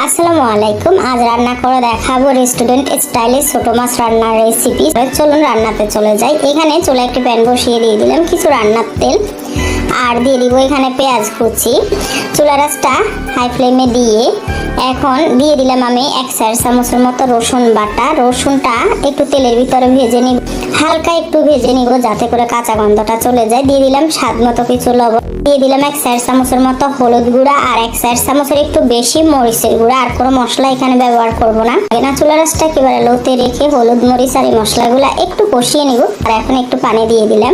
আসসালামু আলাইকুম। আজ রান্না করে দেখাবো রেস্টুরেন্ট স্টাইলে ছোট মাছ রান্নার রেসিপি। চলুন রান্নাতে চলে যাই। এখানে চুলা একটি প্যান বসিয়ে দিয়ে দিলাম কিছু রান্নার তেল, আর দিয়ে দিব এখানে পেঁয়াজ কুচি। চুলা রাসটা হাই ফ্লেমে দিয়ে এখন দিয়ে দিলাম আমি 1 চামচের মতো রসুন বাটা। রসুনটা একটু তেলের ভিতরে ভেজে নিব, হালকা একটু ভেজে নিব যাতে করে কাঁচা গন্ধটা চলে যায়। দিয়ে দিলাম স্বাদ মতো কিছু লবণ, দিয়ে দিলাম 1 চামচের মতো হলুদ গুঁড়া আর 1 চামচের একটু বেশি মরিচের গুঁড়া। আর কোনো মশলা এখানে ব্যবহার করব না। চুলা রাসটা একেবারে লোতে রেখে হলুদ মরিচ আর এই মশলাগুলো একটু কষিয়ে নিব। আর এখন একটু পানি দিয়ে দিলাম,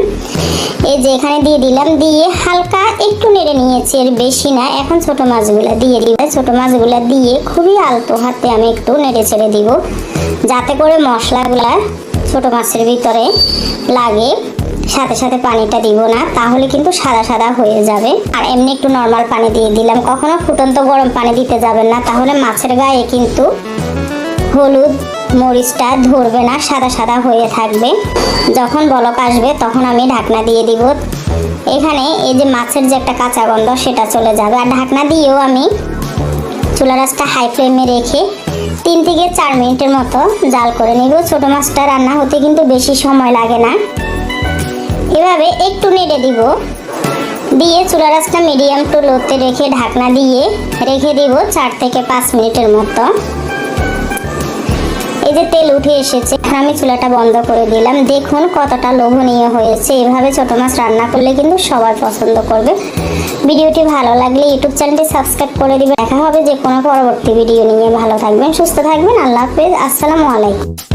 এই যে এখানে দিয়ে দিলাম, দিয়ে হালকা একটু নেড়ে নিয়েছি, এর বেশি না। এখন ছোট মাছগুলো দিয়ে দিব। ছোট মাছগুলো দিয়ে খুবই আলতো হাতে আমি একটু নেড়ে ছেড়ে দিব যাতে করে মশলাগুলা ছোট মাছের ভিতরে লাগে। সাথে সাথে পানিটা দিব না, তাহলে কিন্তু সাদা সাদা হয়ে যাবে। আর এমনি একটু নর্মাল পানি দিয়ে দিলাম, কখনো ফুটন্ত গরম পানি দিতে যাবেন না, তাহলে মাছের গায়ে কিন্তু হলুদ মরিচটা ধরবে না, সাদা সাদা হয়ে থাকবে। যখন বলক আসবে তখন আমি ঢাকনা দিয়ে দিব। এখানে এই যে মাছের যে একটা কাঁচা গন্ধ সেটা চলে যাবে। আর ঢাকনা দিয়েও আমি চুলা রাসটা হাই ফ্লেমে রেখে 3 থেকে 4 মিনিটের মতো জাল করে নিব। ছোট মাছটা রান্না হতে কিন্তু বেশি সময় লাগে না। এভাবে একটু নেড়ে দিব, দিয়ে চুলা রাসটা মিডিয়াম টু লোতে রেখে ঢাকনা দিয়ে রেখে দিব 4 থেকে 5 মিনিটের মতো। এই যে তেল উঠে এসেছে, এখন আমি চুলাটা বন্ধ করে দিলাম। দেখুন কতটা লোভনীয় হয়েছে। এভাবে ছোট মাছ রান্না করলে কিন্তু সবাই পছন্দ করবে। ভিডিওটি ভালো লাগলে ইউটিউব চ্যানেলটি সাবস্ক্রাইব করে দিবেন। দেখা হবে যে কোনো পরবর্তী ভিডিও নিয়ে। ভালো থাকবেন, সুস্থ থাকবেন। আল্লাহ হাফেজ। আসসালামু আলাইকুম।